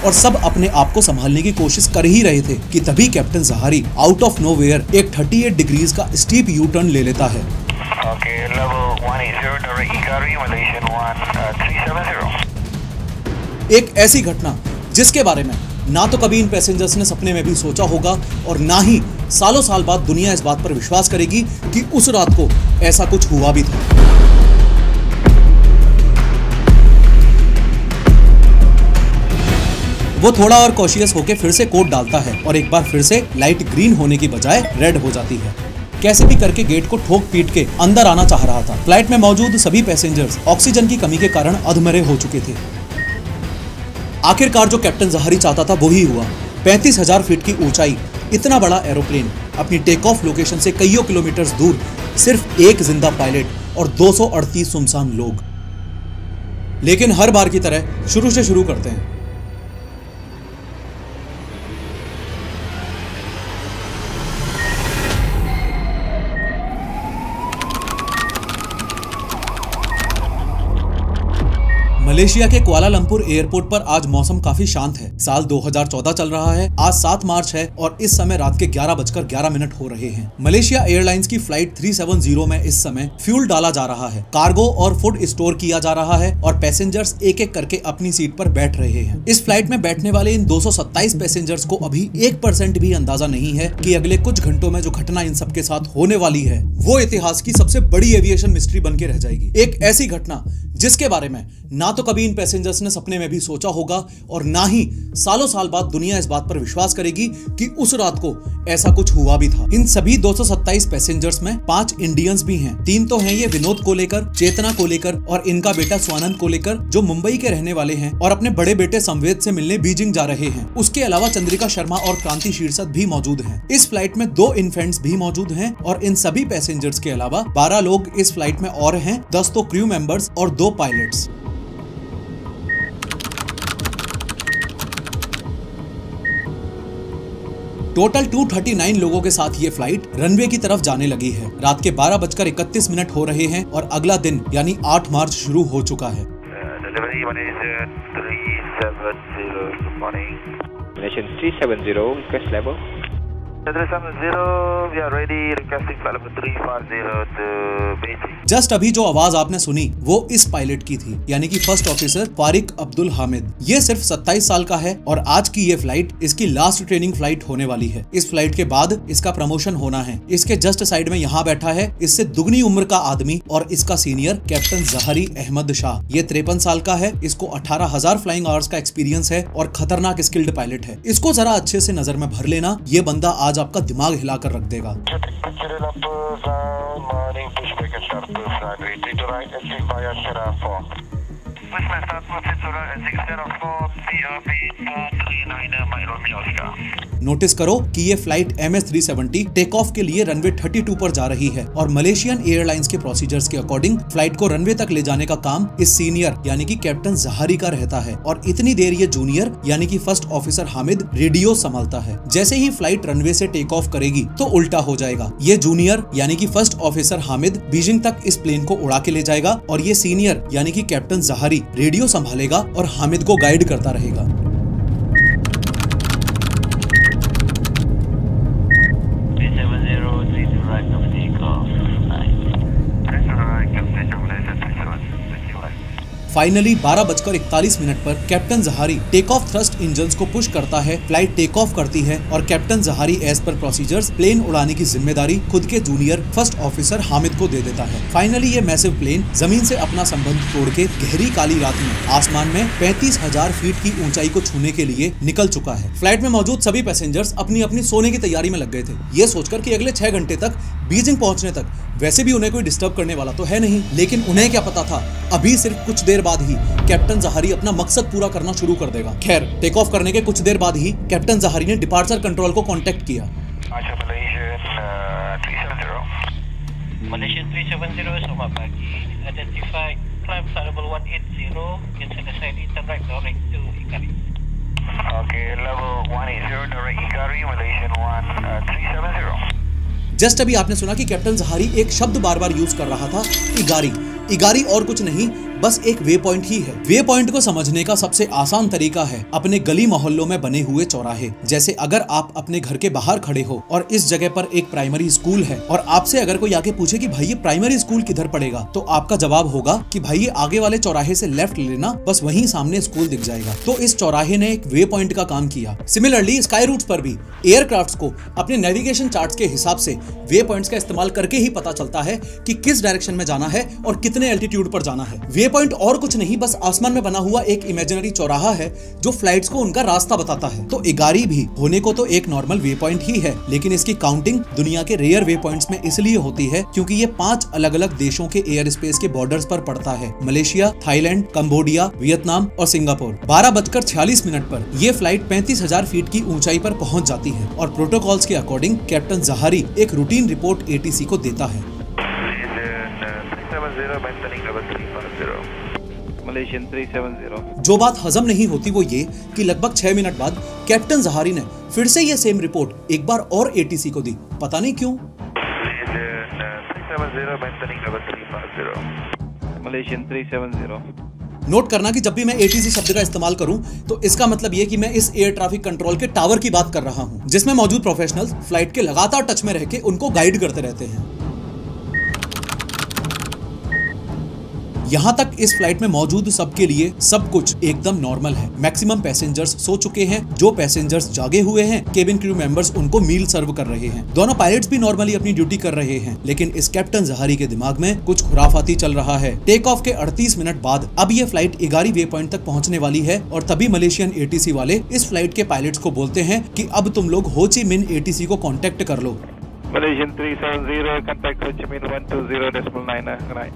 और सब अपने आप को संभालने की कोशिश कर ही रहे थे कि तभी captain Jahari out of nowhere एक 38 डिग्रीज का स्टीप यू टर्न ले लेता है। एक ऐसी घटना जिसके बारे में ना तो कभी इन पैसेंजर्स ने सपने में भी सोचा होगा और ना ही सालों साल बाद दुनिया इस बात पर विश्वास करेगी कि उस रात को ऐसा कुछ हुआ भी था। वो थोड़ा और कॉशियस होकर फिर से कोड डालता है और एक बार फिर से लाइट ग्रीन होने की बजाय रेड हो जाती है। कैसे भी करके गेट को ठोक पीट के अंदर आना चाह रहा था। फ्लाइट में मौजूद सभी पैसेंजर्स ऑक्सीजन की कमी के कारण अधमरे हो चुके थे। आखिरकार जो कैप्टन जहारी चाहता था वही हुआ। 35,000 फीट की ऊंचाई, इतना बड़ा एरोप्लेन, अपनी टेक ऑफ लोकेशन से कईयों किलोमीटर दूर, सिर्फ एक जिंदा पायलट और 238 सुनसान लोग। लेकिन हर बार की तरह शुरू से शुरू करते हैं। मलेशिया के कुआलालंपुर एयरपोर्ट पर आज मौसम काफी शांत है। साल 2014 चल रहा है। आज 7 मार्च है और इस समय रात के 11:11 हो रहे हैं। मलेशिया एयरलाइंस की फ्लाइट 370 में इस समय फ्यूल डाला जा रहा है, कार्गो और फूड स्टोर किया जा रहा है और पैसेंजर्स एक एक करके अपनी सीट पर बैठ रहे हैं। इस फ्लाइट में बैठने वाले इन 227 पैसेंजर्स को अभी 1% भी अंदाजा नहीं है कि अगले कुछ घंटों में जो घटना इन सबके साथ होने वाली है वो इतिहास की सबसे बड़ी एविएशन मिस्ट्री बन के रह जाएगी। एक ऐसी घटना जिसके बारे में ना तो कभी इन पैसेंजर्स ने सपने में भी सोचा होगा और ना ही सालों साल बाद दुनिया इस बात पर विश्वास करेगी कि उस रात को ऐसा कुछ हुआ भी था। इन सभी 227 पैसेंजर्स में 5 इंडियंस भी हैं। 3 तो हैं ये विनोद कोलेकर, चेतना कोलेकर और इनका बेटा स्वानंद कोलेकर जो मुंबई के रहने वाले हैं और अपने बड़े बेटे संवेद से मिलने बीजिंग जा रहे हैं। उसके अलावा चंद्रिका शर्मा और क्रांति शीर्षद भी मौजूद हैं। इस फ्लाइट में 2 इन्फेंट्स भी मौजूद हैं और इन सभी पैसेंजर्स के अलावा 12 लोग इस फ्लाइट में और हैं, 10 तो क्रू मेंबर्स और 2 पायलट्स। टोटल 239 लोगों के साथ ये फ्लाइट रनवे की तरफ जाने लगी है। रात के 12:31 हो रहे हैं और अगला दिन यानी 8 मार्च शुरू हो चुका है। जस्ट अभी जो आवाज आपने सुनी वो इस पायलट की थी, यानी कि फर्स्ट ऑफिसर फारिक अब्दुल हामिद। ये सिर्फ 27 साल का है और आज की ये फ्लाइट इसकी लास्ट ट्रेनिंग फ्लाइट होने वाली है। इस फ्लाइट के बाद इसका प्रमोशन होना है। इसके जस्ट साइड में यहाँ बैठा है इससे दुगनी उम्र का आदमी और इसका सीनियर कैप्टन जहारी अहमद शाह। ये 53 साल का है। इसको 18,000 फ्लाइंग आवर्स का एक्सपीरियंस है और खतरनाक स्किल्ड पायलट है। इसको जरा अच्छे से नजर में भर लेना, ये बंदा आज आपका दिमाग हिलाकर रख देगा। नोटिस करो कि ये फ्लाइट MS-370 टेक ऑफ के लिए रनवे 32 पर जा रही है और मलेशियन एयरलाइंस के प्रोसीजर्स के अकॉर्डिंग फ्लाइट को रनवे तक ले जाने का काम इस सीनियर यानी कि कैप्टन जहारी का रहता है और इतनी देर ये जूनियर यानी कि फर्स्ट ऑफिसर हामिद रेडियो संभालता है। जैसे ही फ्लाइट रनवे से टेक ऑफ करेगी तो उल्टा हो जाएगा। ये जूनियर यानी कि फर्स्ट ऑफिसर हामिद बीजिंग तक इस प्लेन को उड़ा के ले जाएगा और ये सीनियर यानी कि कैप्टन जहारी रेडियो संभालेगा और हामिद को गाइड करता रहेगा। फाइनली 12:41 पर captain Zaharie take off thrust engines को पुश करता है। फ्लाइट टेक ऑफ करती है और captain Zaharie as per procedures plane उड़ाने की जिम्मेदारी खुद के जूनियर फर्स्ट ऑफिसर हामिद को दे देता है। फाइनली ये मैसिव प्लेन जमीन से अपना संबंध तोड़ के गहरी काली रात में आसमान में 35,000 फीट की ऊंचाई को छूने के लिए निकल चुका है। फ्लाइट में मौजूद सभी पैसेंजर्स अपनी अपनी सोने की तैयारी में लग गए थे, ये सोचकर कि अगले 6 घंटे तक बीजिंग पहुंचने तक वैसे भी उन्हें कोई डिस्टर्ब करने वाला तो है नहीं। लेकिन उन्हें क्या पता था अभी सिर्फ कुछ देर बाद ही कैप्टन जहारी अपना मकसद पूरा करना शुरू कर देगा। खैर टेक ऑफ करने के कुछ देर बाद ही कैप्टन जहारी ने डिपार्चर कंट्रोल को कांटेक्ट किया। Malaysian 370, selamat pagi. Identify climb Starable 180, cancel aside internet direct to Ikari. Okay, level 180 direct Ikari, Malaysian 370. Just अभी आपने सुना कि कैप्टन जहारी एक शब्द बार बार यूज कर रहा था, इगारी। इगारी और कुछ नहीं बस एक वे पॉइंट ही है। वे पॉइंट को समझने का सबसे आसान तरीका है अपने गली मोहल्लों में बने हुए चौराहे। जैसे अगर आप अपने घर के बाहर खड़े हो और इस जगह पर एक प्राइमरी स्कूल है और आपसे अगर कोई आके पूछे कि भाई ये प्राइमरी स्कूल किधर पड़ेगा, तो आपका जवाब होगा कि भाई ये आगे वाले चौराहे से लेफ्ट लेना, बस वहीं सामने स्कूल दिख जाएगा। तो इस चौराहे ने एक वे पॉइंट का काम किया। सिमिलरली स्काई रूट्स पर भी एयरक्राफ्ट्स को अपने नेविगेशन चार्ट्स के हिसाब से वे पॉइंट्स का इस्तेमाल करके ही पता चलता है कि किस डायरेक्शन में जाना है और कितने एल्टीट्यूड पर जाना है। वे पॉइंट और कुछ नहीं, बस आसमान में बना हुआ एक इमेजिनरी चौराहा है जो फ्लाइट्स को उनका रास्ता बताता है। तो इगारी भी होने को तो एक नॉर्मल वे पॉइंट ही है, लेकिन इसकी काउंटिंग दुनिया के रेयर वे पॉइंट्स में इसलिए होती है क्योंकि ये 5 अलग अलग देशों के एयर स्पेस के बॉर्डर्स पर पड़ता है। मलेशिया, थाईलैंड, कंबोडिया, वियतनाम और सिंगापुर। 12:46 पर यह फ्लाइट 35,000 फीट की ऊंचाई पर पहुंच जाती है और प्रोटोकॉल्स के अकॉर्डिंग कैप्टन जहारी एक रूटीन रिपोर्ट एटीसी को देता है। Malaysian 370. जो बात हजम नहीं होती वो ये कि लगभग 6 मिनट बाद कैप्टन जहारी ने फिर से ये सेम रिपोर्ट एक बार और एटीसी को दी। पता नहीं क्यों। Malaysian 370. नोट करना कि जब भी मैं एटीसी शब्द का इस्तेमाल करूं तो इसका मतलब ये कि मैं इस एयर ट्रैफिक कंट्रोल के टावर की बात कर रहा हूं, जिसमें मौजूद प्रोफेशनल्स फ्लाइट के लगातार टच में रह के उनको गाइड करते रहते हैं। यहाँ तक इस फ्लाइट में मौजूद सबके लिए सब कुछ एकदम नॉर्मल है। मैक्सिमम पैसेंजर्स सो चुके हैं, जो पैसेंजर्स जागे हुए हैं केबिन क्रू मेंबर्स उनको मील सर्व कर रहे हैं। दोनों पायलट्स भी नॉर्मली अपनी ड्यूटी कर रहे हैं, लेकिन इस कैप्टन जहारी के दिमाग में कुछ खुराफाती चल रहा है। टेक ऑफ के 38 मिनट बाद अब ये फ्लाइट इगारी वे पॉइंट तक पहुंचने वाली है और तभी मलेशियन एटीसी वाले इस फ्लाइट के पायलट्स को बोलते हैं कि अब तुम लोग हो ची मिन एटीसी को कांटेक्ट कर लो। Malaysian 370, contact Ho Chi Minh 120.9.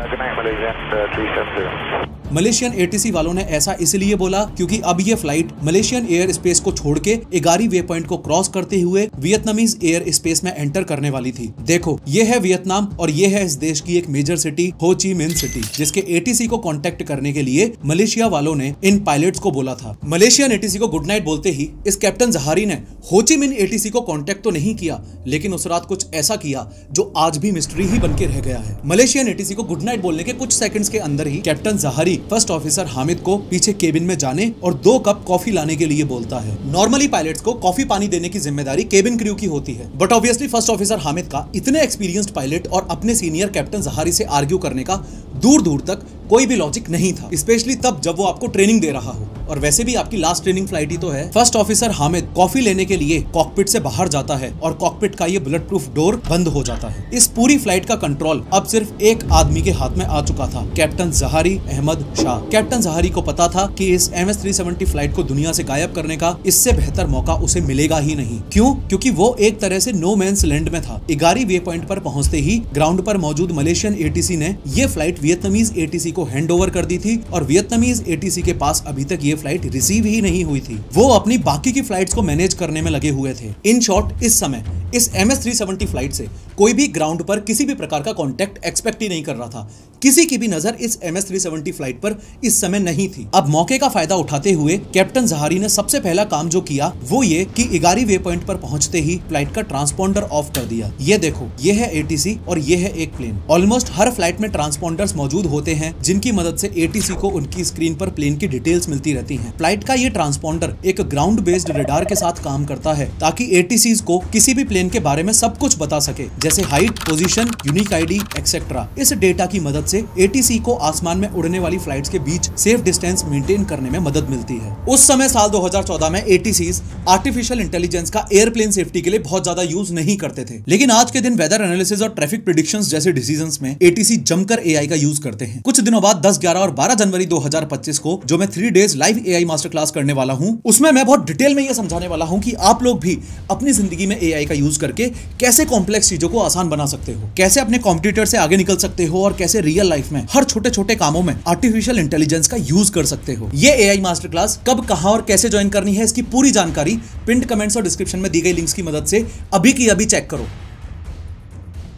Good night, Malaysian 370. Malaysian ATC वालों ने ऐसा इसलिए बोला क्योंकि अब ये फ्लाइट मलेशियन एयर स्पेस को छोड़ के इगारी वे पॉइंट को क्रॉस करते हुए वियतनामीज एयर स्पेस में एंटर करने वाली थी। देखो, ये है वियतनाम और ये है इस देश की एक मेजर सिटी हो ची मिन सिटी, जिसके एटीसी को कांटेक्ट करने के लिए मलेशिया वालों ने इन पायलट्स को बोला था। मलेशियन एटीसी को गुड नाइट बोलते ही इस कैप्टन जहारी ने हो ची मिन एटीसी को कांटेक्ट तो नहीं किया, लेकिन उस रात कुछ ऐसा किया जो आज भी मिस्ट्री ही बन के रह गया है। मलेशियन एटीसी को गुड नाइट बोलने के कुछ सेकंड्स के अंदर ही captain Jahari first officer Hamid को पीछे केबिन में जाने और 2 कप कॉफी लाने के लिए बोलता है। नॉर्मली पायलट्स को कॉफी पानी देने की जिम्मेदारी केबिन क्रू की होती है, but obviously first officer Hamid का इतने एक्सपीरियंस्ड पायलट और अपने सीनियर कैप्टन जहारी से आर्ग्यू करने का दूर दूर तक कोई भी लॉजिक नहीं था, स्पेशली तब जब वो आपको ट्रेनिंग दे रहा हो। और वैसे भी आपकी लास्ट ट्रेनिंग फ्लाइट ही तो है। फर्स्ट ऑफिसर हामिद कॉफी लेने के लिए कॉकपिट से बाहर जाता है और कॉकपिट का ये बुलेट प्रूफ डोर बंद हो जाता है। इस पूरी फ्लाइट का कंट्रोल अब सिर्फ एक आदमी के हाथ में आ चुका था, captain Jahari Ahmad Shah. Captain Zaharie को पता था कि इस MS-370 फ्लाइट को दुनिया से गायब करने का इससे बेहतर मौका उसे मिलेगा ही नहीं। क्यों? क्योंकि वो एक तरह से नो मैंस लैंड में था। इगारी वे पॉइंट पर पहुंचते ही ग्राउंड पर मौजूद मलेशियन एटीसी ने ये फ्लाइट वियतनामीज एटीसी को हैंड ओवर कर दी थी और वियतनामीज एटीसी के पास अभी तक ये फ्लाइट रिसीव ही नहीं हुई थी। वो अपनी बाकी की फ्लाइट्स को मैनेज करने में लगे हुए थे। इन शॉर्ट, इस समय इस MS-370 फ्लाइट से कोई भी ग्राउंड पर किसी भी प्रकार का कांटेक्ट एक्सपेक्ट ही नहीं कर रहा था। किसी की भी नजर इस MS-370 फ्लाइट पर इस समय नहीं थी। अब मौके का फायदा उठाते हुए कैप्टन जहारी ने सबसे पहला काम जो किया वो ये कि इगारी वे पॉइंट पर पहुंचते ही फ्लाइट का ट्रांसपॉन्डर ऑफ कर दिया। ये देखो, ये है एटीसी और ये है एक प्लेन। ऑलमोस्ट हर फ्लाइट में ट्रांसपॉन्डर्स मौजूद होते हैं जिनकी मदद से एटीसी को उनकी स्क्रीन पर प्लेन की डिटेल्स मिलती रहती हैं। फ्लाइट का ये ट्रांसपॉन्डर एक ग्राउंड बेस्ड रडार के साथ काम करता है ताकि एटीसीज को किसी भी प्लेन के बारे में सब कुछ बता सके, जैसे height, position, unique ID etcetera. इस डेटा की मदद से एटीसी को आसमान में उड़ने वाली फ्लाइट्स के बीच सेफ डिस्टेंस मेंटेन करने में मदद मिलती है। उस समय साल 2014 में एटीसीज आर्टिफिशियल इंटेलिजेंस का एयरप्लेन सेफ्टी के लिए बहुत ज्यादा यूज नहीं करते थे, लेकिन आज के दिन वेदर एनालिसिस और ट्रैफिक प्रेडिक्शंस जैसे डिसीजंस में एटीसी जमकर एआई का यूज करते हैं। कुछ दिनों बाद 10, 11 और 12 जनवरी 2025 को जो मैं 3 days live AI master class करने वाला हूं, उसमें मैं बहुत डिटेल में यह समझाने वाला हूं कि आप लोग भी अपनी जिंदगी में एआई का यूज करके कैसे कॉम्प्लेक्स चीजों को आसान बना सकते हो, कैसे अपने कॉम्पिटिटर से आगे निकल सकते हो और कैसे रियल लाइफ में हर छोटे छोटे कामों में आर्टिफिशियल इंटेलिजेंस का यूज कर सकते हो। ये एआई मास्टर क्लास कब, कहां और कैसे ज्वाइन करनी है, इसकी पूरी जानकारी पिन्ड कमेंट्स और डिस्क्रिप्शन में दी गई लिंक्स की मदद से अभी की अभी चेक करो।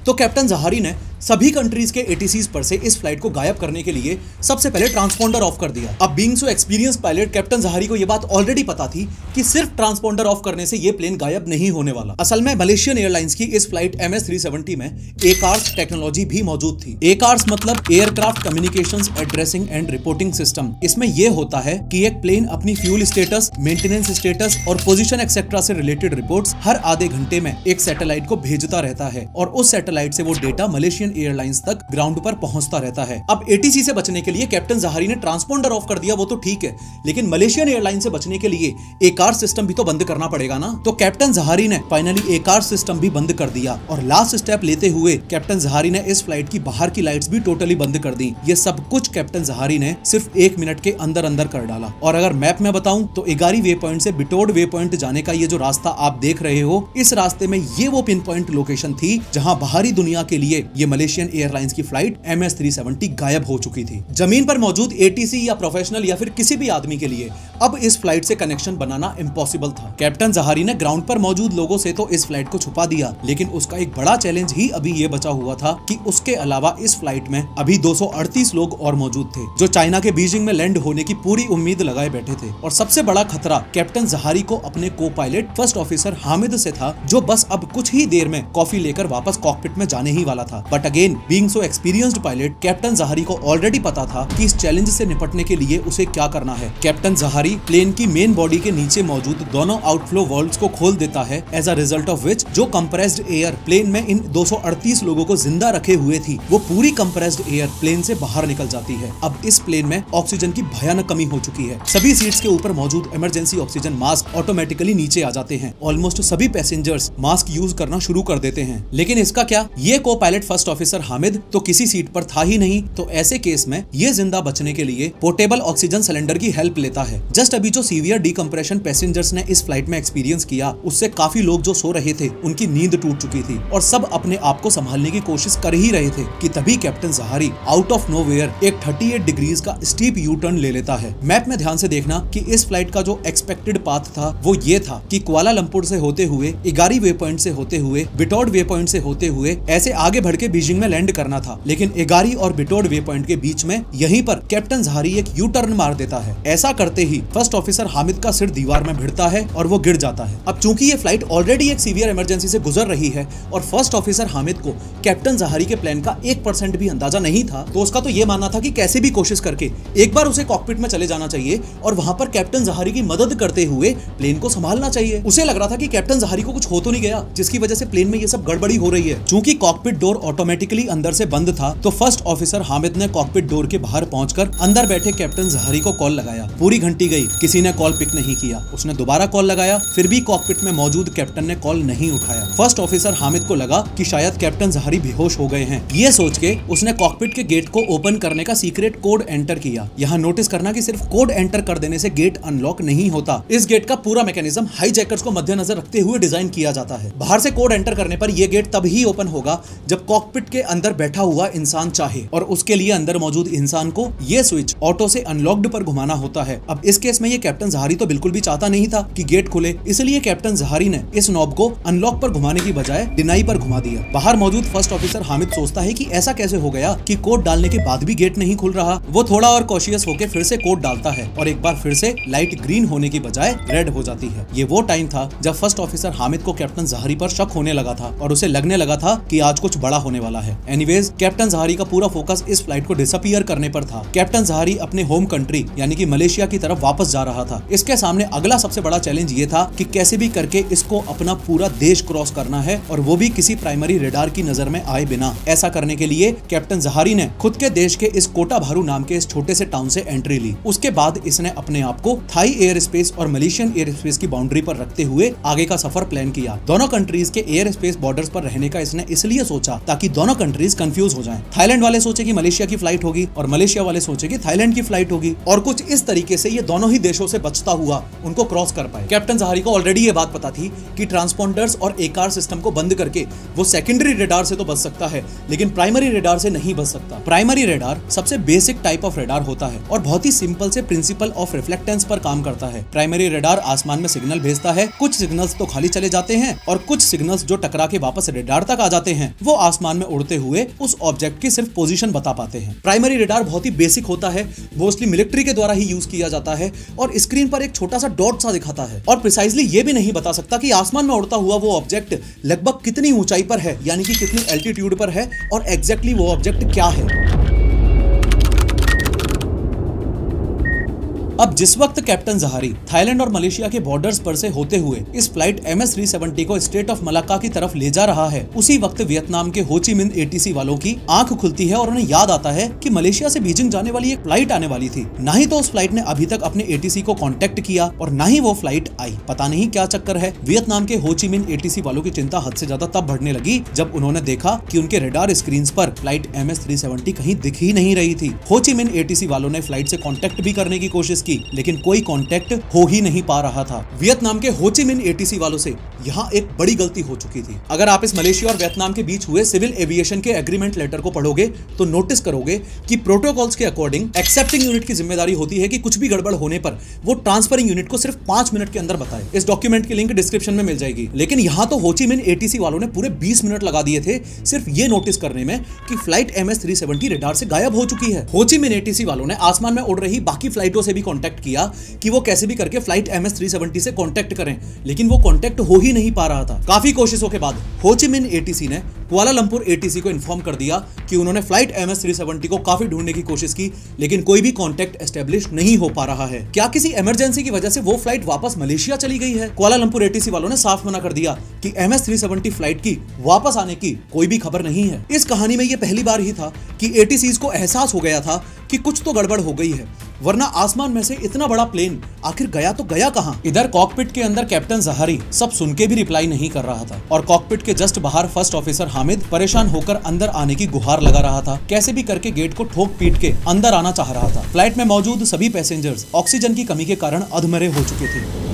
तो कैप्टन जहारी ने सभी कंट्रीज के एटीसीज पर से इस फ्लाइट को गायब करने के लिए सबसे पहले ट्रांसपोंडर ऑफ कर दिया। अब being so experience pilot captain Zaharie को यह बात ऑलरेडी पता थी कि सिर्फ ट्रांसपोंडर ऑफ करने से ये प्लेन गायब नहीं होने वाला। असल में मलेशियन एयरलाइंस की इस फ्लाइट MS-370 में ACARS टेक्नोलॉजी भी मौजूद थी। ACARS मतलब aircraft communications addressing and reporting system. इसमें यह होता है कि एक प्लेन अपनी फ्यूल स्टेटस, मेंटेनेंस स्टेटस और पोजीशन एक्सेट्रा से रिलेटेड रिपोर्ट्स हर आधे घंटे में एक सैटेलाइट को भेजता रहता है और उस सैटेलाइट से वो डेटा मलेशियन एयरलाइंस तक ग्राउंड पर पहुंचता रहता है। अब ATC से बचने के लिए कैप्टन जहारी ने ट्रांसपोंडर ऑफ कर दिया, वो तो ठीक है, लेकिन मलेशियन एयरलाइंस से बचने के लिए ACARS सिस्टम भी तो बंद करना पड़ेगा ना। तो कैप्टन जहारी ने फाइनली ACARS सिस्टम भी बंद कर दिया और लास्ट स्टेप लेते हुए कैप्टन जहारी ने इस फ्लाइट की बाहर की लाइट्स भी टोटली बंद कर दी। ये सब कुछ कैप्टन जहारी ने सिर्फ 1 मिनट के अंदर अंदर कर डाला। और अगर मैप में बताऊं तो इगारी वे पॉइंट से बिटोड वे पॉइंट जाने का ये जो रास्ता आप देख रहे हो, इस रास्ते में ये वो पिन पॉइंट लोकेशन थी जहां बाहरी दुनिया के लिए ये मलेशियन एयरलाइंस की फ्लाइट MS-370 गायब हो चुकी थी। जमीन पर मौजूद ATC या प्रोफेशनल या फिर किसी भी आदमी के लिए अब इस फ्लाइट से कनेक्शन बनाना इम्पॉसिबल था। कैप्टन जहारी ने ग्राउंड पर मौजूद लोगों से तो इस फ्लाइट को छुपा दिया, लेकिन उसका एक बड़ा चैलेंज ही अभी ये बचा हुआ था कि उसके अलावा इस फ्लाइट में अभी 238 लोग और मौजूद थे जो चाइना के बीजिंग में लैंड होने की पूरी उम्मीद लगाए बैठे थे। और सबसे बड़ा खतरा कैप्टन जहारी को अपने को पायलट फर्स्ट ऑफिसर हामिद से था, जो बस अब कुछ ही देर में कॉफी लेकर वापस कॉकपिट में जाने ही वाला था। But again being so experienced pilot, captain Zaharie को ऑलरेडी पता था कि इस चैलेंज से निपटने के लिए उसे क्या करना है। कैप्टन जहारी प्लेन की मेन बॉडी के नीचे मौजूद दोनों आउटफ्लो वाल्व्स को खोल देता है, as a result of which जो कंप्रेस्ड एयर प्लेन में इन 238 लोगों को जिंदा रखे हुए थी, वो पूरी कंप्रेस्ड एयर प्लेन से बाहर निकल जाती है। अब इस प्लेन में ऑक्सीजन की भयानक कमी हो चुकी है। सभी सीट्स के ऊपर मौजूद इमरजेंसी ऑक्सीजन मास्क ऑटोमेटिकली नीचे आ जाते हैं। ऑलमोस्ट सभी पैसेंजर्स मास्क यूज करना शुरू कर देते हैं। लेकिन इसका क्या, ये को पायलट फर्स्ट ऑफिसर हामिद तो किसी सीट पर था ही नहीं। तो ऐसे केस में ये जिंदा बचने के लिए पोर्टेबल ऑक्सीजन सिलेंडर की हेल्प लेता है। जस्ट अभी जो सीवियर डिकम्प्रेशन पैसेंजर्स ने इस फ्लाइट में एक्सपीरियंस किया, उससे काफी लोग जो सो रहे थे उनकी नींद टूट चुकी थी और सब अपने आप को संभालने की कोशिश कर ही रहे थे कि तभी captain Jahari out of nowhere एक 38 डिग्रीज का स्टीप यू टर्न ले लेता है। मैप में ध्यान से देखना कि इस फ्लाइट का जो एक्सपेक्टेड पाथ था वो ये था कि कुआलालंपुर से होते हुए, इगारी वे पॉइंट से होते हुए, बिटोड वे पॉइंट से होते हुए ऐसे आगे बढ़ के बीजिंग में लैंड करना था। लेकिन इगारी और बिटोड वे पॉइंट के बीच में यहीं पर कैप्टन जहारी एक यू टर्न मार देता है। ऐसा करते ही फर्स्ट ऑफिसर हामिद का सिर दीवार में भिड़ता है और वो गिर जाता है। अब चूंकि ये फ्लाइट ऑलरेडी एक सीवियर इमरजेंसी से गुजर रही है और फर्स्ट ऑफिसर हामिद को कैप्टन जहारी के प्लान का 1% भी अंदाजा नहीं था, तो उसका तो ये मानना था कि कैसे भी कोशिश करके एक बार उसे कॉकपिट में चले जाना चाहिए और वहां पर कैप्टन जहारी की मदद करते हुए प्लेन को संभालना चाहिए। उसे लग रहा था कि कैप्टन जहारी को कुछ हो तो नहीं गया जिसकी वजह से प्लेन में ये सब गड़बड़ी हो रही है। चूंकि कॉकपिट डोर ऑटोमेटिकली अंदर से बंद था, तो फर्स्ट ऑफिसर हामिद ने कॉकपिट डोर के बाहर पहुंचकर अंदर बैठे कैप्टन जहारी को कॉल लगाया। पूरी घंटी गई, किसी ने कॉल पिक नहीं किया। उसने दोबारा कॉल लगाया, फिर भी कॉकपिट में मौजूद कैप्टन ने कॉल नहीं उठाया। फर्स्ट ऑफिसर हामिद को लगा कि शायद कैप्टन जहारी बेहोश हो गए हैं। ये सोच के उसने कॉकपिट के गेट को ओपन करने का सीक्रेट कोड एंटर किया। यहाँ नोटिस करना कि सिर्फ कोड एंटर कर देने से गेट अनलॉक नहीं होता। इस गेट का पूरा मैकेनिज्म हाईजैकर्स को मद्देनजर रखते हुए डिजाइन किया जाता है। बाहर से कोड एंटर करने पर यह गेट तभी ओपन होगा जब कॉकपिट के अंदर बैठा हुआ इंसान चाहे, और उसके लिए अंदर मौजूद इंसान को यह स्विच ऑटो से अनलॉक्ड पर घुमाना होता है। अब इस केस में ये कैप्टन जहारी तो बिल्कुल भी चाहता नहीं था कि गेट खुले, इसलिए कैप्टन जहारी ने इस नॉब को अनलॉक पर घुमाने की बजाय डिनाई पर घुमा दिया। बाहर मौजूद फर्स्ट ऑफिसर हामिद सोचता है कि ऐसा कैसे हो गया कि कोड डालने के बाद भी गेट नहीं खुल रहा। वो थोड़ा और कॉशियस होकर फिर से कोड डालता है और एक बार फिर से लाइट ग्रीन होने की बजाय रेड हो जाती है। ये वो टाइम था जब फर्स्ट ऑफिसर हामिद को कैप्टन जहारी पर शक होने लगा था और उसे लगने लगा था कि आज कुछ बड़ा होने वाला है। एनीवेज, कैप्टन जहारी का पूरा फोकस इस फ्लाइट को डिसअपीयर करने पर था। कैप्टन जहारी अपने होम कंट्री यानी कि मलेशिया की तरफ वापस जा रहा था। इसके सामने अगला सबसे बड़ा चैलेंज ये था कि कैसे भी करके इसको अपना पूरा देश क्रॉस करना है, और वो भी किसी प्राइमरी रेडार की नजर में आए बिना। ऐसा करने के लिए कैप्टन जहारी ने खुद के देश के इस कोटा भारू नाम के इस छोटे से टाउन से एंट्री ली। उसके बाद इसने अपने आप को थाई एयर स्पेस और मलेशियन एयर स्पेस की बाउंड्री पर रखते हुए आगे का सफर प्लान किया। दोनों कंट्रीज के एयर स्पेस बॉर्डर्स पर रहने का इसने इसलिए सोचा ताकि दोनों कंट्रीज कंफ्यूज हो जाएं। थाईलैंड वाले सोचे कि मलेशिया की फ्लाइट होगी और मलेशिया वाले सोचे कि थाईलैंड की फ्लाइट होगी, और कुछ इस तरीके से ये दोनों दोनों ही देशों से बचता हुआ उनको क्रॉस कर पाए। कैप्टन जहारी को ऑलरेडी ये बात पता थी कि ट्रांसपोंडर्स और एकार सिस्टम को बंद करके वो सेकेंडरी रेडार से तो बच सकता है, लेकिन प्राइमरी रेडार से नहीं बच सकता। प्राइमरी रेडार सबसे बेसिक टाइप ऑफ रेडार होता है और बहुत ही सिंपल से प्रिंसिपल ऑफ रिफ्लेक्टेंस पर काम करता है। प्राइमरी रेडार आसमान में सिग्नल भेजता है, कुछ सिग्नल्स तो खाली चले जाते हैं और कुछ सिग्नल्स जो टकरा के वापस रेडार तक आ जाते हैं वो आसमान में उड़ते हुए उस ऑब्जेक्ट की सिर्फ पोजीशन बता पाते हैं। प्राइमरी रेडार बहुत ही बेसिक होता है, मोस्टली मिलिट्री के द्वारा ही यूज किया जाता है और स्क्रीन पर एक छोटा सा डॉट सा दिखाता है और प्रिसाइजली ये भी नहीं बता सकता कि आसमान में उड़ता हुआ वो ऑब्जेक्ट लगभग कितनी ऊंचाई पर है, यानी कि कितनी एल्टीट्यूड पर है और एग्जैक्टली वो ऑब्जेक्ट क्या है। अब जिस वक्त कैप्टन जहारी थाईलैंड और मलेशिया के बॉर्डर्स पर से होते हुए इस फ्लाइट MS-370 को स्टेट ऑफ मलाक्का की तरफ ले जा रहा है, उसी वक्त वियतनाम के हो ची मिन्ह ATC वालों की आंख खुलती है और उन्हें याद आता है कि मलेशिया से बीजिंग जाने वाली एक फ्लाइट आने वाली थी। ना ही तो उस फ्लाइट ने अभी तक अपने ATC को कांटेक्ट किया और ना ही वो फ्लाइट आई। पता नहीं क्या चक्कर है। वियतनाम के हो ची मिन्ह ATC वालों की चिंता हद से ज्यादा तब बढ़ने लगी जब उन्होंने देखा कि उनके रेडार स्क्रीन पर फ्लाइट MS-370 कहीं दिख ही नहीं रही थी। हो ची मिन्ह ATC वालों ने फ्लाइट से कॉन्टेक्ट भी करने की कोशिश की, लेकिन कोई कांटेक्ट हो ही नहीं पा रहा था। वियतनाम के हो ची मिन्ह ATC वालों से यहाँ एक बड़ी गलती हो चुकी थी। अगर आप इस मलेशिया और वियतनाम के बीच हुए सिविल एविएशन के एग्रीमेंट लेटर को पढ़ोगे तो नोटिस करोगे कि प्रोटोकॉल्स के अकॉर्डिंग एक्सेप्टिंग यूनिट की जिम्मेदारी होती है कि कुछ भी गड़बड़ होने पर वो ट्रांसफरिंग यूनिट को सिर्फ 5 मिनट के अंदर बताए। इस डॉक्यूमेंट की लिंक डिस्क्रिप्शन में मिल जाएगी। लेकिन यहाँ तो हो ची मिन्ह ATC वालों ने पूरे 20 मिनट लगा दिए थे सिर्फ ये नोटिस करने में कि फ्लाइट MS-370 रेडार से गायब हो चुकी है। हो ची मिन्ह ATC वालों ने आसमान में उड़ रही बाकी फ्लाइटों से भी कॉन्टेक्ट किया कि वो कैसे भी करके फ्लाइट MS-370 से कांटेक्ट करें, लेकिन वो कांटेक्ट हो ही नहीं पा रहा था। काफी कोशिशों के बाद हो ची मिन्ह ATC ने कुआलालंपुर ATC को इन्फॉर्म कर दिया कि उन्होंने फ्लाइट MS-370 को काफी ढूंढने की कोशिश की, लेकिन कोई भी कांटेक्ट एस्टेब्लिश नहीं हो पा रहा है। क्या किसी इमरजेंसी की वजह से वो फ्लाइट वापस मलेशिया चली गई है? कुआलालंपुर ATC वालों ने साफ मना कर दिया कि MS-370 फ्लाइट की वापस आने की कोई भी खबर नहीं है। इस कहानी में ये पहली बार ही था कि ATCs को एहसास हो गया था कि कुछ तो गड़बड़ हो गई है, वरना आसमान में से इतना बड़ा प्लेन आखिर गया तो गया कहां? इधर कॉकपिट के अंदर कैप्टन जहारी सब सुन के भी रिप्लाई नहीं कर रहा था और कॉकपिट के जस्ट बाहर फर्स्ट ऑफिसर हामिद परेशान होकर अंदर आने की गुहार लगा रहा था। कैसे भी करके गेट को ठोक पीट के अंदर आना चाह रहा था। फ्लाइट में मौजूद सभी पैसेंजर्स ऑक्सीजन की कमी के कारण अधमरे हो चुके थे।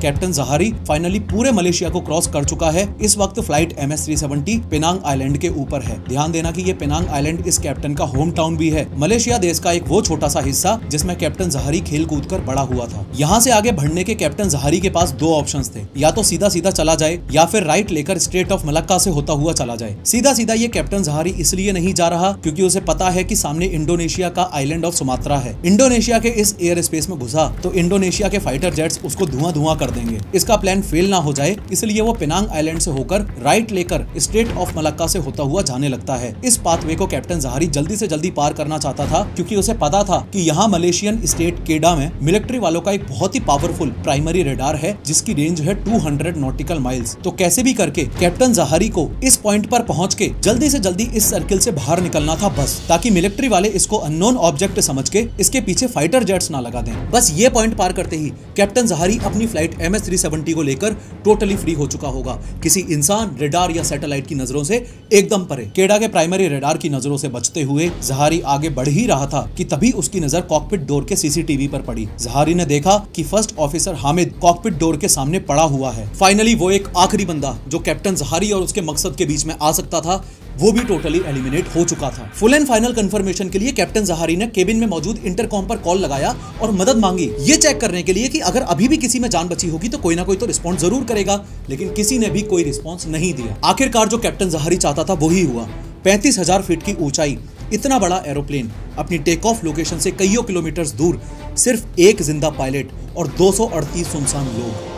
कैप्टन जहारी फाइनली पूरे मलेशिया को क्रॉस कर चुका है। इस वक्त फ्लाइट MS-370 पेनांग आइलैंड के ऊपर है। ध्यान देना कि ये पेनांग आइलैंड इस कैप्टन का होम टाउन भी है। मलेशिया देश का एक वो छोटा सा हिस्सा जिसमें कैप्टन जहारी खेल कूद कर बड़ा हुआ था। यहाँ से आगे बढ़ने के कैप्टन जहारी के पास दो ऑप्शंस थे, या तो सीधा सीधा चला जाए या फिर राइट लेकर स्टेट ऑफ मलाक्का से होता हुआ चला जाए। सीधा सीधा ये कैप्टन जहारी इसलिए नहीं जा रहा क्योंकि उसे पता है कि सामने इंडोनेशिया का आइलैंड ऑफ सुमात्रा है। इंडोनेशिया के इस एयर स्पेस में घुसा तो इंडोनेशिया के फाइटर जेट्स उसको धुआं धुआं कर देंगे। इसका प्लान फेल ना हो जाए इसलिए वो पेनांग आइलैंड से होकर राइट लेकर स्टेट ऑफ मलाक्का से होता हुआ जाने लगता है। इस पाथवे को कैप्टन जहारी जल्दी से जल्दी पार करना चाहता था क्योंकि उसे पता था कि यहाँ मलेशियन स्टेट केडा में मिलिट्री वालों का एक बहुत ही पावरफुल प्राइमरी रेडार है जिसकी रेंज है 200 नॉटिकल माइल्स। तो कैसे भी करके कैप्टन जहारी को इस पॉइंट पर पहुंच के जल्दी से जल्दी इस सर्किल से बाहर निकलना था बस, ताकि मिलिट्री वाले इसको अननोन ऑब्जेक्ट समझ के इसके पीछे फाइटर जेट्स ना लगा दें। बस ये पॉइंट पार करते ही कैप्टन जहारी अपनी फ्लाइट MS-370 को लेकर टोटली फ्री हो चुका होगा, किसी इंसान, रेडार या सैटेलाइट की नजरों से एकदम परे। केडा के प्राइमरी रेडार की नजरों से बचते हुए जहारी आगे बढ़ ही रहा था कि तभी उसकी नजर कॉकपिट डोर के CCTV पर पड़ी। जहारी ने देखा कि first officer Hamid cockpit door के सामने पड़ा हुआ है। फाइनली वो एक आखिरी बंदा जो कैप्टन जहारी और उसके मकसद के बीच में आ सकता था वो भी टोटली एलिमिनेट हो चुका था। फुल एंड फाइनल कंफर्मेशन के लिए कैप्टन जहारी ने केबिन में मौजूद इंटरकॉम पर कॉल लगाया और मदद मांगी, ये चेक करने के लिए कि अगर अभी भी किसी में जान बची होगी तो कोई ना कोई तो रिस्पॉन्स जरूर करेगा, लेकिन किसी ने भी कोई रिस्पॉन्स नहीं दिया। आखिरकार जो कैप्टन जहारी चाहता था वही हुआ। 35,000 फीट की ऊंचाई, इतना बड़ा एरोप्लेन, अपनी टेक ऑफ लोकेशन से कईयों किलोमीटर दूर, सिर्फ एक जिंदा पायलट और 238 सुनसान लोग।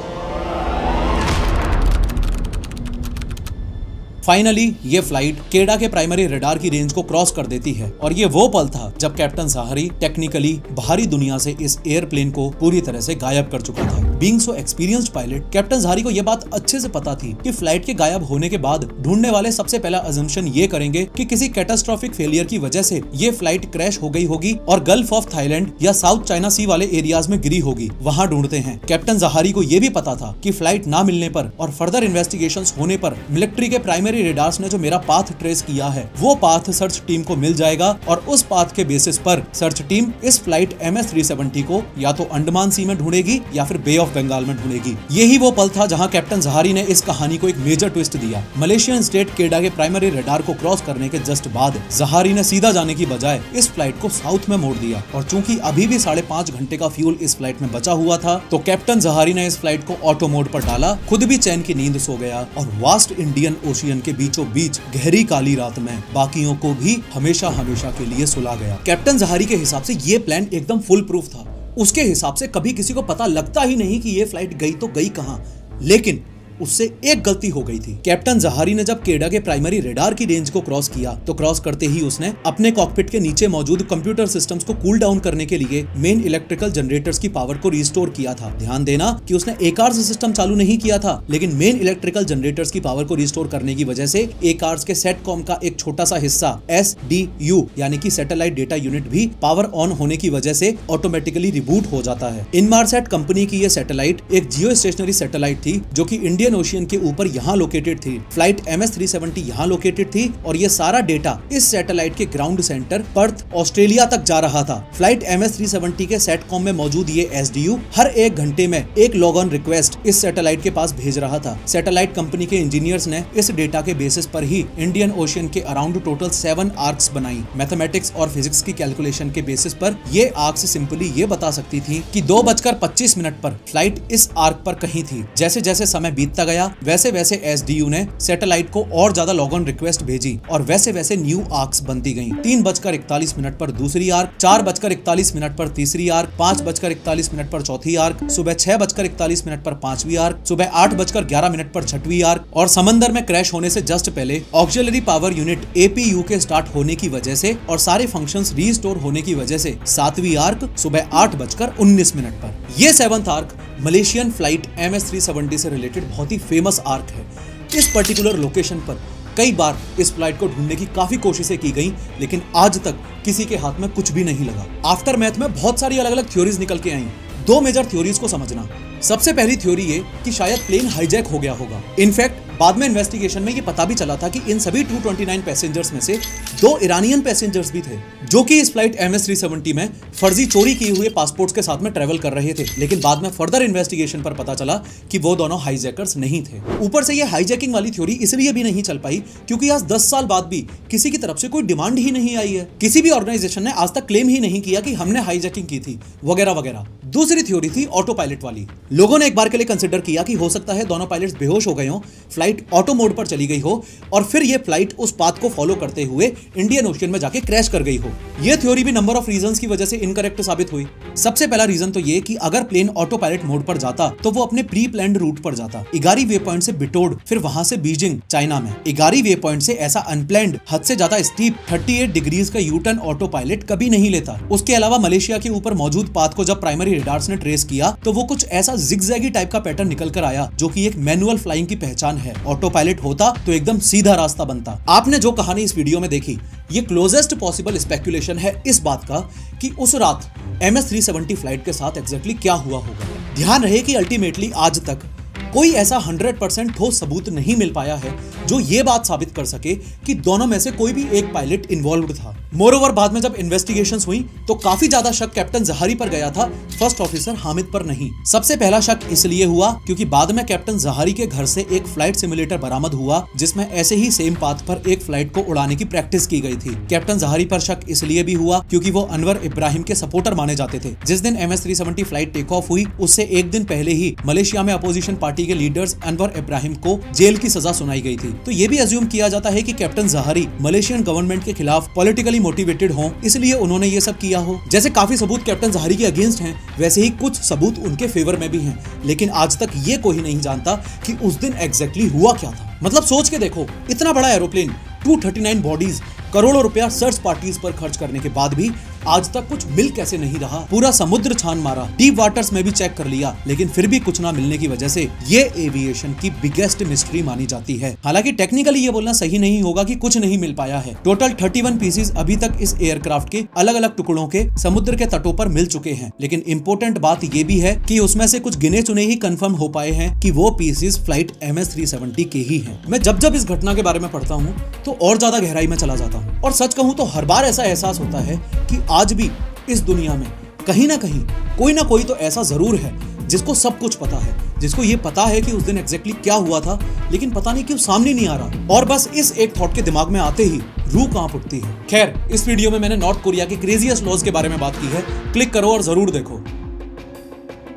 फाइनली ये फ्लाइट केडा के प्राइमरी रेडार की रेंज को क्रॉस कर देती है और ये वो पल था जब कैप्टन जहारी टेक्निकली बाहरी दुनिया से इस एयरप्लेन को पूरी तरह से गायब कर चुका था। Being so experienced pilot, captain Zaharie को यह बात अच्छे से पता थी कि फ्लाइट के गायब होने के बाद ढूंढने वाले सबसे पहला अजम्पशन ये करेंगे कि किसी कैटास्ट्रोफिक फेलियर की वजह से ये फ्लाइट क्रैश हो गई होगी और गल्फ ऑफ थाईलैंड या साउथ चाइना सी वाले एरियाज में गिरी होगी, वहां ढूंढते हैं। कैप्टन जहारी को यह भी पता था कि फ्लाइट ना मिलने पर और फर्दर इन्वेस्टिगेशंस होने पर मिलिट्री के प्राइमरी प्राइमरी रेडार्स ने जो मेरा पाथ ट्रेस किया है वो पाथ सर्च टीम को मिल जाएगा और उस पाथ के बेसिस पर सर्च टीम इस फ्लाइट MS-370 को या तो अंडमान सी में ढूंढेगी या फिर बे ऑफ बंगाल में ढूंढेगी। यही वो पल था जहां कैप्टन जहारी ने इस कहानी को एक मेजर ट्विस्ट दिया। मलेशियन स्टेट केडा के प्राइमरी रेडार को क्रॉस करने के जस्ट बाद जहारी ने सीधा जाने की बजाय इस फ्लाइट को साउथ में मोड़ दिया और चूंकि अभी भी 5.5 घंटे का फ्यूल इस फ्लाइट में बचा हुआ था तो कैप्टन जहारी ने इस फ्लाइट को ऑटो मोड पर डाला, खुद भी चैन की नींद सो गया और वास्ट इंडियन ओशियन के बीचों बीच गहरी काली रात में बाकियों को भी हमेशा हमेशा के लिए सुला गया। कैप्टन जहारी के हिसाब से ये प्लान एकदम फुल प्रूफ था। उसके हिसाब से कभी किसी को पता लगता ही नहीं कि ये फ्लाइट गई तो गई कहां, लेकिन उससे एक गलती हो गई थी। कैप्टन जहारी ने जब केडा के प्राइमरी रेडार की रेंज को क्रॉस किया तो क्रॉस करते ही उसने अपने कॉकपिट के नीचे मौजूद कंप्यूटर सिस्टम्स को कूल डाउन करने के लिए मेन इलेक्ट्रिकल जनरेटर्स की पावर को रिस्टोर किया था। ध्यान देना कि उसने ACARS सिस्टम चालू नहीं किया था, लेकिन मेन इलेक्ट्रिकल जनरेटर्स की पावर को रिस्टोर करने की वजह से ACARS के सेटकॉम का एक छोटा सा हिस्सा SDU यानी कि सैटेलाइट डेटा यूनिट भी पावर ऑन होने की वजह से ऑटोमेटिकली रिबूट हो जाता है। इनमारसैट कंपनी की यह सैटेलाइट एक जियो स्टेशनरी सैटेलाइट थी जो कि इंडियन ओशियन के ऊपर यहाँ लोकेटेड थी। फ्लाइट MS-370 यहाँ लोकेटेड थी और ये सारा डेटा इस सैटेलाइट के ग्राउंड सेंटर पर्थ ऑस्ट्रेलिया तक जा रहा था। फ्लाइट MS-370 के सेटकॉम में मौजूद ये SDU हर 1 घंटे में एक लॉग ऑन रिक्वेस्ट इस सैटेलाइट के पास भेज रहा था। सैटेलाइट कंपनी के इंजीनियर्स ने इस डेटा के बेसिस पर ही इंडियन ओशियन के अराउंड टोटल 7 आर्क्स बनाई। मैथमेटिक्स और फिजिक्स की कैलकुलेशन के बेसिस पर ये आर्क्स सिंपली ये बता सकती थी कि 2:25 पर फ्लाइट इस आर्क पर कहीं थी। जैसे जैसे समय बीतता गया वैसे वैसे SDU ने सैटेलाइट को और ज्यादा लॉग ऑन रिक्वेस्ट भेजी और वैसे वैसे न्यू आर्क्स बनती गईं। 3:41 पर दूसरी आर्क, 4:41 पर तीसरी आर्क, 5:41 पर चौथी आर्क, सुबह 6:41 पर पांचवी आर्क, सुबह 8:11 पर छठवीं आर्क और समंदर में क्रैश होने से जस्ट पहले ऑक्सिलरी पावर यूनिट APU के स्टार्ट होने की वजह से और सारे फंक्शंस रीस्टोर होने की वजह से 7वीं आर्क सुबह 8:19 पर। ये 7th arc Malaysian flight MS-370 से रिलेटेड बहुत ही फेमस आर्क है। इस पर्टिकुलर लोकेशन पर कई बार इस फ्लाइट को ढूंढने की काफी कोशिशें की गई, लेकिन आज तक किसी के हाथ में कुछ भी नहीं लगा। आफ्टर मैथ में बहुत सारी अलग अलग थ्योरीज निकल के आई। 2 मेजर थ्योरीज को समझना। सबसे पहली थ्योरी ये कि शायद प्लेन हाईजैक हो गया होगा। इनफैक्ट बाद में इन्वेस्टिगेशन में ये पता भी चला था कि इन सभी 229 पैसेंजर्स में से 2 ईरानियन पैसेंजर्स भी थे जो कि इस फ्लाइट MS-370 में फर्जी चोरी किए हुए पासपोर्ट्स के साथ में ट्रेवल कर रहे थे। लेकिन बाद में फर्दर इन्वेस्टिगेशन पर पता चला कि वो दोनों हाईजैकर्स नहीं थे। ऊपर से ये हाईजैकिंग वाली थ्योरी इसलिए भी नहीं चल पाई क्योंकि आज 10 साल बाद भी किसी की तरफ से कोई डिमांड ही नहीं आई है। किसी भी ऑर्गेनाइजेशन ने आज तक क्लेम ही नहीं किया कि हमने हाईजैकिंग की थी वगैरह वगैरह। दूसरी थ्योरी थी ऑटो पायलट वाली। लोगों ने एक बार के लिए कंसिडर किया कि हो सकता है दोनों पायलट्स बेहोश हो गए हो, फ्लाइट ऑटो मोड पर चली गई हो और फिर ये फ्लाइट उस पाथ को फॉलो करते हुए इंडियन ओशियन में जाके क्रैश कर गई हो। ये थ्योरी भी नंबर ऑफ रीजंस की वजह से इनकरेक्ट साबित हुई। सबसे पहला रीजन तो ये कि अगर प्लेन ऑटो पायलट मोड पर जाता तो वो अपने प्री प्लान्ड रूट पर जाता। इगारी वे पॉइंट से बिटोड, फिर वहां से बीजिंग चाइना में। इगारी वे पॉइंट से ऐसा अनप्लैंड हद से ज्यादा स्टीप 38 डिग्रीज का यू टर्न ऑटो पायलट कभी नहीं लेता। उसके अलावा मलेशिया के ऊपर मौजूद पाथ को जब प्राइमरी रेडार्स ने ट्रेस किया तो वो कुछ ऐसा जिगजैगी टाइप का पैटर्न निकल कर आया जो कि एक मैनुअल फ्लाइंग की पहचान है। ऑटो पायलट होता तो एकदम सीधा रास्ता बनता। आपने जो कहानी इस वीडियो में देखी ये क्लोजेस्ट पॉसिबल स्पेक्यूलेशन है इस बात का कि उस रात MS-370 फ्लाइट के साथ एग्जैक्टली क्या हुआ होगा। ध्यान रहे कि अल्टीमेटली आज तक कोई ऐसा 100% ठोस सबूत नहीं मिल पाया है जो ये बात साबित कर सके कि दोनों में से कोई भी एक पायलट इन्वॉल्व्ड था। मोरओवर बाद में जब इन्वेस्टिगेशंस हुई तो काफी ज्यादा शक कैप्टन जहारी पर गया था, फर्स्ट ऑफिसर हामिद पर नहीं। सबसे पहला शक इसलिए हुआ क्योंकि बाद में कैप्टन जहारी के घर से एक फ्लाइट सिमुलेटर बरामद हुआ जिसमें ऐसे ही सेम पाथ पर एक फ्लाइट को उड़ाने की प्रैक्टिस की गई थी। कैप्टन जहारी पर शक इसलिए भी हुआ क्योंकि वो अनवर इब्राहिम के सपोर्टर माने जाते थे। जिस दिन MS-370 फ्लाइट टेक ऑफ हुई उससे एक दिन पहले ही मलेशिया में अपोजिशन पार्टी के लीडर्स अनवर इब्राहिम को जेल की सजा सुनाई गई थी। तो ये भी अज्यूम किया जाता है कि कैप्टन जहारी मलेशियन गवर्नमेंट के खिलाफ पॉलिटिकली मोटिवेटेड हो, इसलिए उन्होंने ये सब किया हो। जैसे काफी सबूत कैप्टन जहारी के अगेंस्ट हैं, वैसे ही कुछ सबूत उनके फेवर में भी हैं। लेकिन आज तक ये कोई नहीं जानता कि उस दिन एग्जैक्टली हुआ क्या था। मतलब सोच के देखो, इतना बड़ा एरोप्लेन, 239 बॉडीज, करोड़ों रुपया सर्च पार्टीज पर खर्च करने के बाद भी आज तक कुछ मिल कैसे नहीं रहा। पूरा समुद्र छान मारा, डीप वाटर्स में भी चेक कर लिया, लेकिन फिर भी कुछ ना मिलने की वजह से ये एविएशन की बिगेस्ट मिस्ट्री मानी जाती है। हालांकि टेक्निकली ये बोलना सही नहीं होगा कि कुछ नहीं मिल पाया है। टोटल 31 पीसेस अभी तक इस एयरक्राफ्ट के अलग अलग टुकड़ों के समुद्र के तटों पर मिल चुके हैं, लेकिन इंपॉर्टेंट बात ये भी है कि उसमें से कुछ गिने चुने ही कंफर्म हो पाए हैं कि वो पीसेस फ्लाइट MS-370 के ही हैं। मैं जब इस घटना के बारे में पढ़ता हूँ तो और ज्यादा गहराई में चला जाता हूँ, और सच कहूँ तो हर बार ऐसा एहसास होता है कि आज भी इस दुनिया में कहीं ना कहीं कोई ना कोई तो ऐसा जरूर है जिसको सब कुछ पता है, जिसको ये पता है कि उस दिन एग्जैक्टली क्या हुआ था, लेकिन पता नहीं क्यों सामने नहीं आ रहा, और बस इस एक थॉट के दिमाग में आते ही रूह कांप उठती है। खैर, इस वीडियो में मैंने नॉर्थ कोरिया के क्रेजीएस्ट लॉज के बारे में बात की है, क्लिक करो और जरूर देखो।